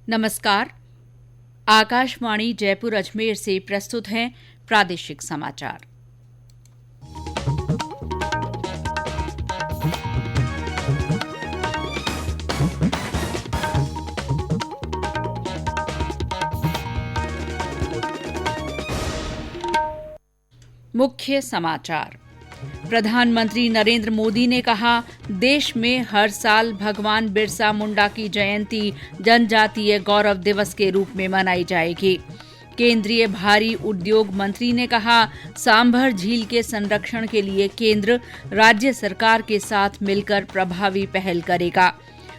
नमस्कार। आकाशवाणी जयपुर अजमेर से प्रस्तुत हैं प्रादेशिक समाचार। मुख्य समाचार। प्रधानमंत्री नरेंद्र मोदी ने कहा, देश में हर साल भगवान बिरसा मुंडा की जयंती जनजातीय गौरव दिवस के रूप में मनाई जाएगी। केंद्रीय भारी उद्योग मंत्री ने कहा, सांभर झील के संरक्षण के लिए केंद्र राज्य सरकार के साथ मिलकर प्रभावी पहल करेगा।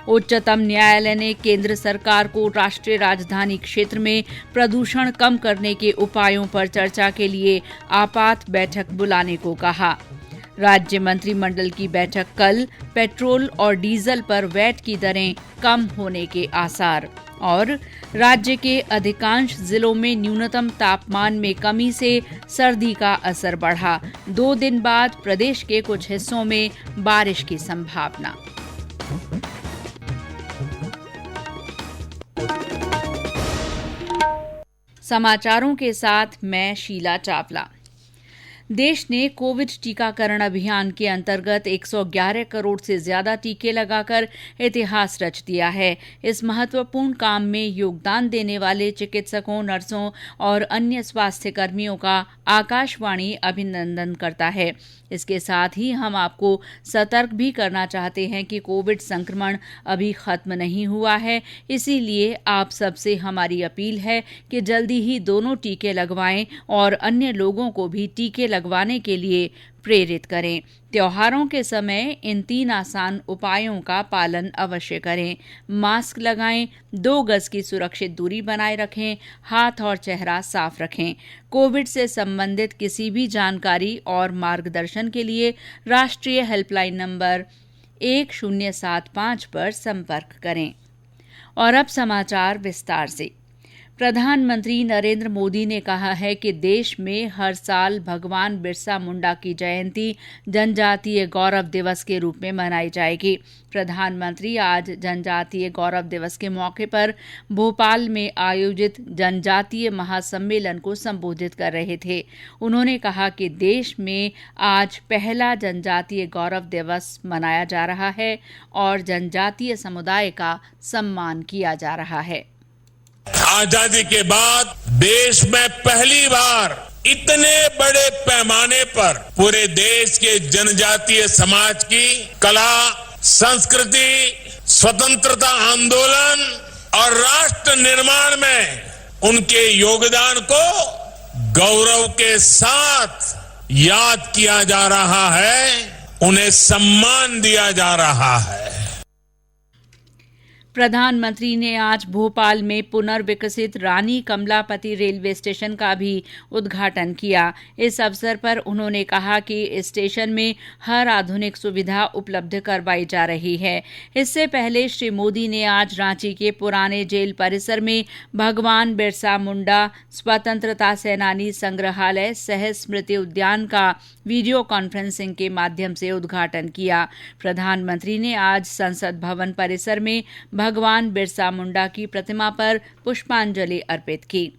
उच्चतम न्यायालय ने केंद्र सरकार को राष्ट्रीय राजधानी क्षेत्र में प्रदूषण कम करने के उपायों पर चर्चा के लिए आपात बैठक बुलाने को कहा। राज्य मंत्रिमंडल की बैठक कल। पेट्रोल और डीजल पर वैट की दरें कम होने के आसार। और राज्य के अधिकांश जिलों में न्यूनतम तापमान में कमी से सर्दी का असर बढ़ा। 2 दिन बाद प्रदेश के कुछ हिस्सों में बारिश की संभावना। समाचारों के साथ मैं शीला चावला। देश ने कोविड टीकाकरण अभियान के अंतर्गत 111 करोड़ से ज्यादा टीके लगाकर इतिहास रच दिया है। इस महत्वपूर्ण काम में योगदान देने वाले चिकित्सकों, नर्सों और अन्य स्वास्थ्य कर्मियों का आकाशवाणी अभिनंदन करता है। इसके साथ ही हम आपको सतर्क भी करना चाहते हैं कि कोविड संक्रमण अभी खत्म नहीं हुआ है। इसीलिए आप सबसे हमारी अपील है कि जल्दी ही दोनों टीके लगवाएं और अन्य लोगों को भी टीके लगवाने के लिए प्रेरित करें। त्योहारों के समय इन 3 आसान उपायों का पालन अवश्य करें। मास्क लगाएं, 2 गज की सुरक्षित दूरी बनाए रखें, हाथ और चेहरा साफ रखें। कोविड से संबंधित किसी भी जानकारी और मार्गदर्शन के लिए राष्ट्रीय हेल्पलाइन नंबर 1075 पर संपर्क करें। और अब समाचार विस्तार से। प्रधानमंत्री नरेंद्र मोदी ने कहा है कि देश में हर साल भगवान बिरसा मुंडा की जयंती जनजातीय गौरव दिवस के रूप में मनाई जाएगी। प्रधानमंत्री आज जनजातीय गौरव दिवस के मौके पर भोपाल में आयोजित जनजातीय महासम्मेलन को संबोधित कर रहे थे। उन्होंने कहा कि देश में आज पहला जनजातीय गौरव दिवस मनाया जा रहा है और जनजातीय समुदाय का सम्मान किया जा रहा है। आजादी के बाद देश में पहली बार इतने बड़े पैमाने पर पूरे देश के जनजातीय समाज की कला, संस्कृति, स्वतंत्रता आंदोलन और राष्ट्र निर्माण में उनके योगदान को गौरव के साथ याद किया जा रहा है, उन्हें सम्मान दिया जा रहा है। प्रधानमंत्री ने आज भोपाल में पुनर्विकसित रानी कमलापति रेलवे स्टेशन का भी उद्घाटन किया। इस अवसर पर उन्होंने कहा कि इस स्टेशन में हर आधुनिक सुविधा उपलब्ध करवाई जा रही है। इससे पहले श्री मोदी ने आज रांची के पुराने जेल परिसर में भगवान बिरसा मुंडा स्वतंत्रता सेनानी संग्रहालय सह स्मृति उद्यान का वीडियो कॉन्फ्रेंसिंग के माध्यम से उद्घाटन किया। प्रधानमंत्री ने आज संसद भवन परिसर में भगवान बिरसा मुंडा की प्रतिमा पर पुष्पांजलि अर्पित की।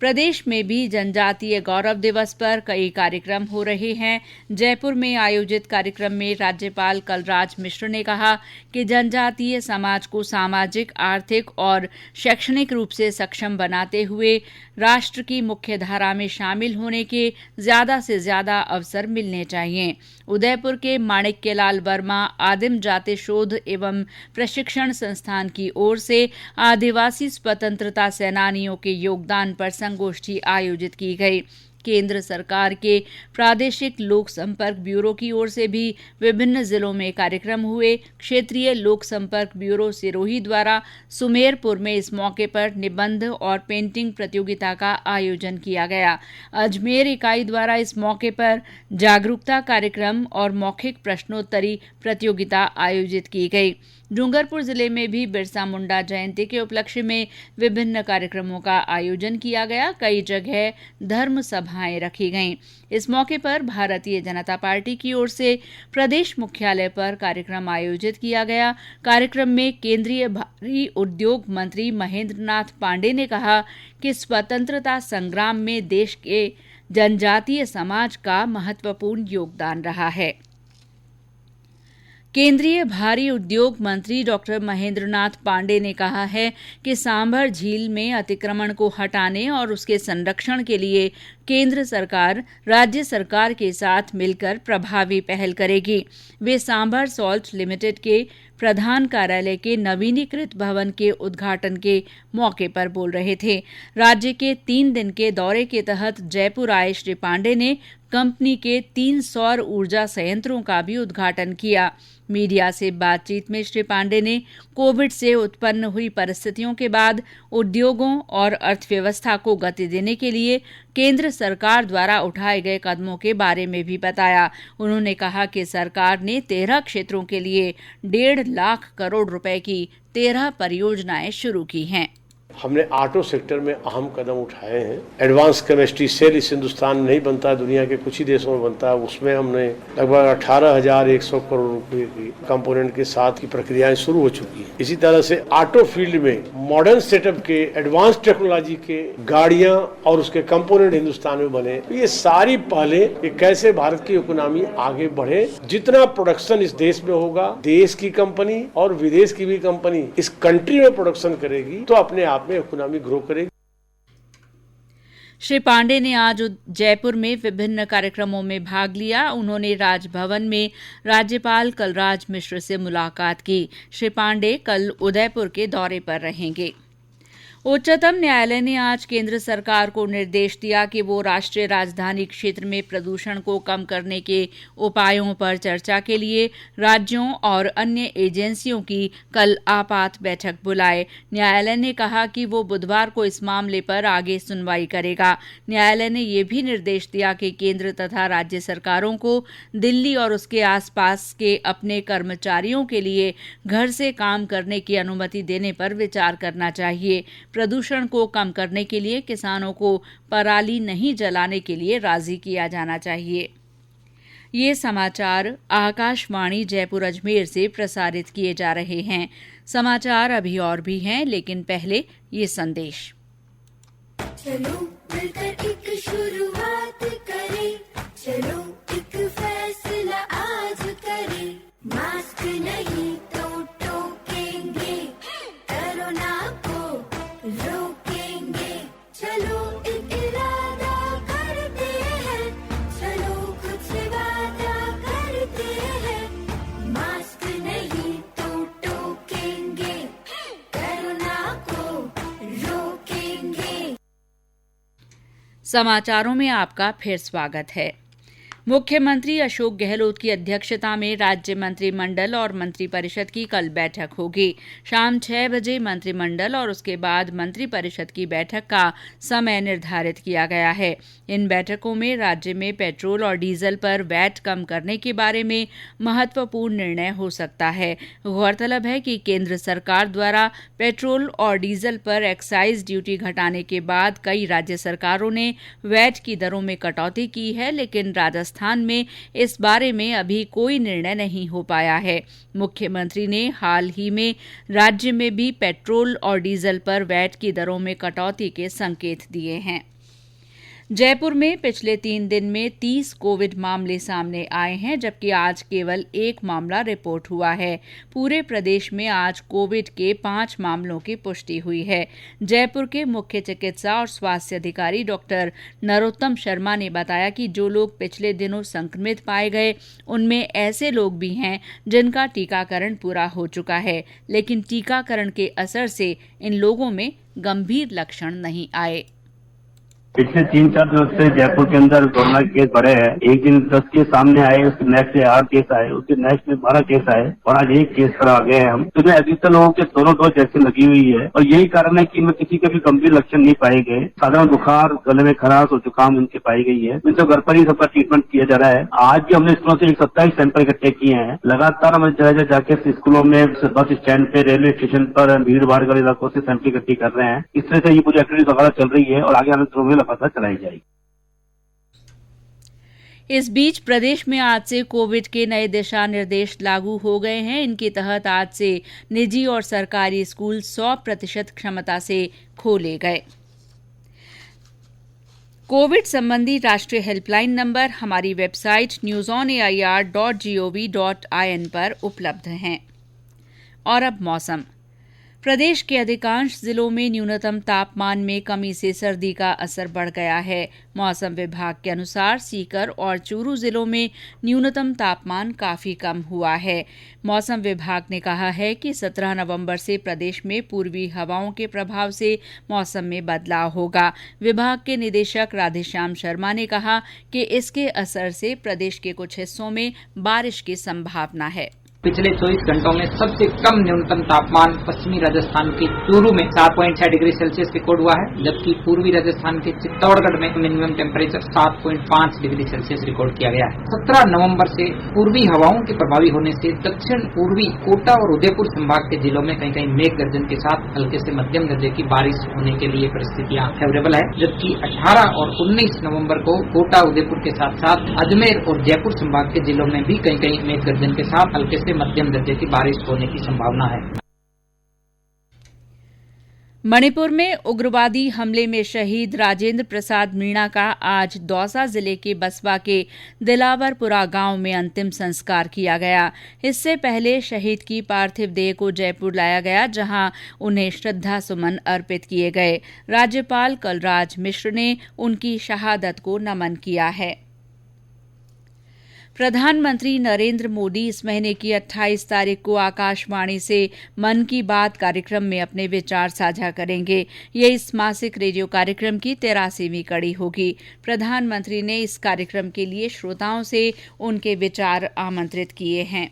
प्रदेश में भी जनजातीय गौरव दिवस पर कई कार्यक्रम हो रहे हैं। जयपुर में आयोजित कार्यक्रम में राज्यपाल कलराज मिश्र ने कहा कि जनजातीय समाज को सामाजिक, आर्थिक और शैक्षणिक रूप से सक्षम बनाते हुए राष्ट्र की मुख्य धारा में शामिल होने के ज्यादा से ज्यादा अवसर मिलने चाहिए। उदयपुर के माणिक्यलाल वर्मा आदिम जाति शोध एवं प्रशिक्षण संस्थान की ओर से आदिवासी स्वतंत्रता सेनानियों के योगदान पर संगोष्ठी आयोजित की गई। केंद्र सरकार के प्रादेशिक लोक संपर्क ब्यूरो की ओर से भी विभिन्न जिलों में कार्यक्रम हुए। क्षेत्रीय लोक संपर्क ब्यूरो सिरोही द्वारा सुमेरपुर में इस मौके पर निबंध और पेंटिंग प्रतियोगिता का आयोजन किया गया। अजमेर इकाई द्वारा इस मौके पर जागरूकता कार्यक्रम और मौखिक प्रश्नोत्तरी प्रतियोगिता आयोजित की गई। डूंगरपुर जिले में भी बिरसा मुंडा जयंती के उपलक्ष्य में विभिन्न कार्यक्रमों का आयोजन किया गया। कई जगह धर्म सभाएं रखी गईं। इस मौके पर भारतीय जनता पार्टी की ओर से प्रदेश मुख्यालय पर कार्यक्रम आयोजित किया गया। कार्यक्रम में केंद्रीय भारी उद्योग मंत्री महेंद्र नाथ पांडे ने कहा कि स्वतंत्रता संग्राम में देश के जनजातीय समाज का महत्वपूर्ण योगदान रहा है। केंद्रीय भारी उद्योग मंत्री डॉक्टर महेंद्र नाथ पांडे ने कहा है कि सांभर झील में अतिक्रमण को हटाने और उसके संरक्षण के लिए केंद्र सरकार राज्य सरकार के साथ मिलकर प्रभावी पहल करेगी। वे सांभर सॉल्ट लिमिटेड के प्रधान कार्यालय के नवीनीकृत भवन के उद्घाटन के मौके पर बोल रहे थे। राज्य के 3 दिन के दौरे के तहत जयपुर आए श्री पांडे ने कंपनी के 3 सौर ऊर्जा संयंत्रों का भी उद्घाटन किया। मीडिया से बातचीत में श्री पांडे ने कोविड से उत्पन्न हुई परिस्थितियों के बाद उद्योगों और अर्थव्यवस्था को गति देने के लिए केंद्र सरकार द्वारा उठाए गए कदमों के बारे में भी बताया। उन्होंने कहा कि सरकार ने 13 क्षेत्रों के लिए 1.5 लाख करोड़ रुपए की 13 परियोजनाएं शुरू की हैं। हमने ऑटो सेक्टर में अहम कदम उठाए हैं। एडवांस केमिस्ट्री सेल इस हिंदुस्तान में नहीं बनता है, दुनिया के कुछ ही देशों में बनता है। उसमें हमने लगभग 18,100 करोड़ रुपए की कंपोनेंट के साथ की प्रक्रियाएं शुरू हो चुकी है। इसी तरह से ऑटो फील्ड में मॉडर्न सेटअप के एडवांस टेक्नोलॉजी के गाड़ियां और उसके कंपोनेंट हिंदुस्तान में बने। ये सारी पहले कैसे भारत की इकोनॉमी आगे बढ़े। जितना प्रोडक्शन इस देश में होगा, देश की कंपनी और विदेश की भी कंपनी इस कंट्री में प्रोडक्शन करेगी तो अपने आप में इकोनॉमी ग्रो करेगी। श्री पांडे ने आज जयपुर में विभिन्न कार्यक्रमों में भाग लिया। उन्होंने राजभवन में राज्यपाल कलराज मिश्र से मुलाकात की। श्री पांडे कल उदयपुर के दौरे पर रहेंगे। उच्चतम न्यायालय ने आज केंद्र सरकार को निर्देश दिया कि वो राष्ट्रीय राजधानी क्षेत्र में प्रदूषण को कम करने के उपायों पर चर्चा के लिए राज्यों और अन्य एजेंसियों की कल आपात बैठक बुलाए। न्यायालय ने कहा कि वो बुधवार को इस मामले पर आगे सुनवाई करेगा। न्यायालय ने ये भी निर्देश दिया कि केंद्र तथा राज्य सरकारों को दिल्ली और उसके आसपास के अपने कर्मचारियों के लिए घर से काम करने की अनुमति देने पर विचार करना चाहिए। प्रदूषण को कम करने के लिए किसानों को पराली नहीं जलाने के लिए राजी किया जाना चाहिए। ये समाचार आकाशवाणी जयपुर अजमेर से प्रसारित किए जा रहे हैं। समाचार अभी और भी हैं, लेकिन पहले ये संदेश। चलो मिलकर एक शुरुआत करें, चलो एक फैसला आज करें, मास्क नहीं तो टोकेंगे, कोरोना को रोकेंगे, चलो एक इरादा करते हैं, चलो कुछ वादा करते हैं, मास्क नहीं तो टोकेंगे, कोरोना को रोकेंगे। समाचारों में आपका फिर स्वागत है। मुख्यमंत्री अशोक गहलोत की अध्यक्षता में राज्य मंत्रिमंडल और मंत्रिपरिषद की कल बैठक होगी। शाम 6 बजे मंत्रिमंडल और उसके बाद मंत्रिपरिषद की बैठक का समय निर्धारित किया गया है। इन बैठकों में राज्य में पेट्रोल और डीजल पर वैट कम करने के बारे में महत्वपूर्ण निर्णय हो सकता है। गौरतलब है कि केंद्र सरकार द्वारा पेट्रोल और डीजल पर एक्साइज ड्यूटी घटाने के बाद कई राज्य सरकारों ने वैट की दरों में कटौती की है, लेकिन राजस्थान में इस बारे में अभी कोई निर्णय नहीं हो पाया है। मुख्यमंत्री ने हाल ही में राज्य में भी पेट्रोल और डीजल पर वैट की दरों में कटौती के संकेत दिए हैं। जयपुर में पिछले 3 दिन में 30 कोविड मामले सामने आए हैं, जबकि आज केवल 1 मामला रिपोर्ट हुआ है। पूरे प्रदेश में आज कोविड के 5 मामलों की पुष्टि हुई है। जयपुर के मुख्य चिकित्सा और स्वास्थ्य अधिकारी डॉक्टर नरोत्तम शर्मा ने बताया कि जो लोग पिछले दिनों संक्रमित पाए गए, उनमें ऐसे लोग भी हैं जिनका टीकाकरण पूरा हो चुका है, लेकिन टीकाकरण के असर से इन लोगों में गंभीर लक्षण नहीं आए। पिछले 3-4 दिनों से जयपुर के अंदर कोरोना के केस बढ़े हैं। एक दिन 10 केस सामने आए, उसके नेक्स्ट डे 8 केस आए, उसके नेक्स्ट में 12 केस आए और आज 1 केस पर आ गए हैं हम। तो अधिकतर लोगों के दोनों डोज वैक्सीन लगी हुई है और यही कारण है कि इनमें किसी के भी गंभीर लक्षण नहीं पाए गए। साधारण बुखार, गले में खराश और जुकाम इनके पाई गई है। इनसे घर पर ही सबका ट्रीटमेंट किया जा रहा है। आज भी हमने स्कूलों से 27 सैंपल इकट्ठे किए हैं। लगातार हमें जगह जाके स्कूलों में, बस स्टैंड पे, रेलवे स्टेशन पर, भीड़ भाड़ वाले इलाकों से सैंपल इकट्ठी कर रहे हैं। इस तरह से ये पूरी एक्टिविटी वगैरह चल रही है और आगे आने दिनों में लगातार चलाई जाएगी। इस बीच प्रदेश में आज से कोविड के नए दिशा निर्देश लागू हो गए हैं। इनके तहत आज से निजी और सरकारी स्कूल 100% क्षमता से खोले गए। कोविड संबंधी राष्ट्रीय हेल्पलाइन नंबर हमारी वेबसाइट newsonair.gov.in पर उपलब्ध हैं। और अब मौसम। प्रदेश के अधिकांश जिलों में न्यूनतम तापमान में कमी से सर्दी का असर बढ़ गया है। मौसम विभाग के अनुसार सीकर और चूरू जिलों में न्यूनतम तापमान काफी कम हुआ है। मौसम विभाग ने कहा है कि 17 नवंबर से प्रदेश में पूर्वी हवाओं के प्रभाव से मौसम में बदलाव होगा। विभाग के निदेशक राधेश्याम शर्मा ने कहा कि इसके असर से प्रदेश के कुछ हिस्सों में बारिश की संभावना है। पिछले 24 घंटों में सबसे कम न्यूनतम तापमान पश्चिमी राजस्थान के चूरू में 4.6 डिग्री सेल्सियस रिकॉर्ड हुआ है, जबकि पूर्वी राजस्थान के चित्तौड़गढ़ में minimum temperature 7.5 degree Celsius record किया गया है। 17 नवंबर से पूर्वी हवाओं के प्रभावी होने से दक्षिण पूर्वी कोटा और उदयपुर संभाग के जिलों में कहीं कहीं मेघ गर्जन के साथ हल्के से मध्यम दर्जे की बारिश होने के लिए परिस्थितियां फेवरेबल है, जबकि 18 और 19 नवम्बर को कोटा, उदयपुर के साथ साथ अजमेर और जयपुर संभाग के जिलों में भी कहीं कहीं मेघ गर्जन के साथ हल्के से मध्यम दर्जे की बारिश होने की संभावना है। मणिपुर में उग्रवादी हमले में शहीद राजेंद्र प्रसाद मीणा का आज दौसा जिले के बसवा के दिलावरपुरा गांव में अंतिम संस्कार किया गया। इससे पहले शहीद की पार्थिव देह को जयपुर लाया गया, जहां उन्हें श्रद्धा सुमन अर्पित किए गए। राज्यपाल कलराज मिश्र ने उनकी शहादत को नमन किया है। प्रधानमंत्री नरेंद्र मोदी इस महीने की 28 तारीख को आकाशवाणी से मन की बात कार्यक्रम में अपने विचार साझा करेंगे। ये इस मासिक रेडियो कार्यक्रम की 83वीं कड़ी होगी। प्रधानमंत्री ने इस कार्यक्रम के लिए श्रोताओं से उनके विचार आमंत्रित किए हैं।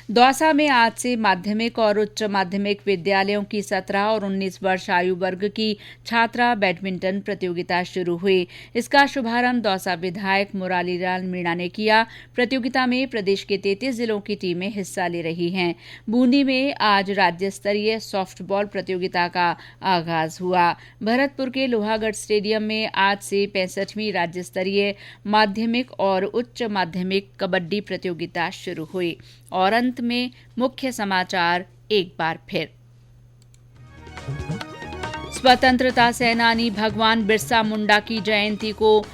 दौसा में आज से माध्यमिक और उच्च माध्यमिक विद्यालयों की 17 और 19 वर्ष आयु वर्ग की छात्रा बैडमिंटन प्रतियोगिता शुरू हुई। इसका शुभारंभ दौसा विधायक मुरारीलाल मीणा ने किया। प्रतियोगिता में प्रदेश के 33 जिलों की टीमें हिस्सा ले रही हैं। बूंदी में आज राज्य स्तरीय सॉफ्टबॉल प्रतियोगिता का आगाज हुआ। भरतपुर के लोहागढ़ स्टेडियम में आज से 65वीं राज्य स्तरीय माध्यमिक और उच्च माध्यमिक कबड्डी प्रतियोगिता शुरू हुई। और अंत में मुख्य समाचार एक बार फिर। स्वतंत्रता सेनानी भगवान बिरसा मुंडा की जयंती को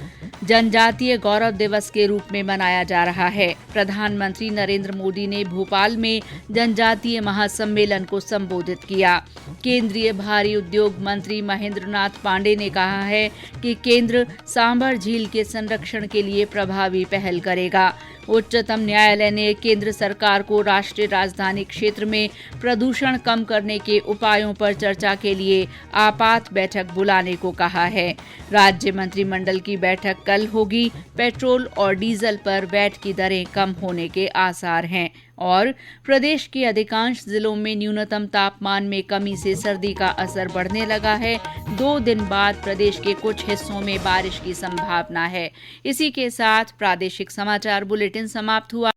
जनजातीय गौरव दिवस के रूप में मनाया जा रहा है। प्रधानमंत्री नरेंद्र मोदी ने भोपाल में जनजातीय महासम्मेलन को संबोधित किया। केंद्रीय भारी उद्योग मंत्री महेंद्र नाथ पांडे ने कहा है कि केंद्र सांभर झील के संरक्षण के लिए प्रभावी पहल करेगा। उच्चतम न्यायालय ने केंद्र सरकार को राष्ट्रीय राजधानी क्षेत्र में प्रदूषण कम करने के उपायों पर चर्चा के लिए आपात बैठक बुलाने को कहा है। राज्य मंत्रिमंडल की बैठक कल होगी। पेट्रोल और डीजल पर वैट की दरें कम होने के आसार हैं। और प्रदेश के अधिकांश जिलों में न्यूनतम तापमान में कमी से सर्दी का असर बढ़ने लगा है। 2 दिन बाद प्रदेश के कुछ हिस्सों में बारिश की संभावना है। इसी के साथ प्रादेशिक समाचार बुलेटिन समाप्त हुआ।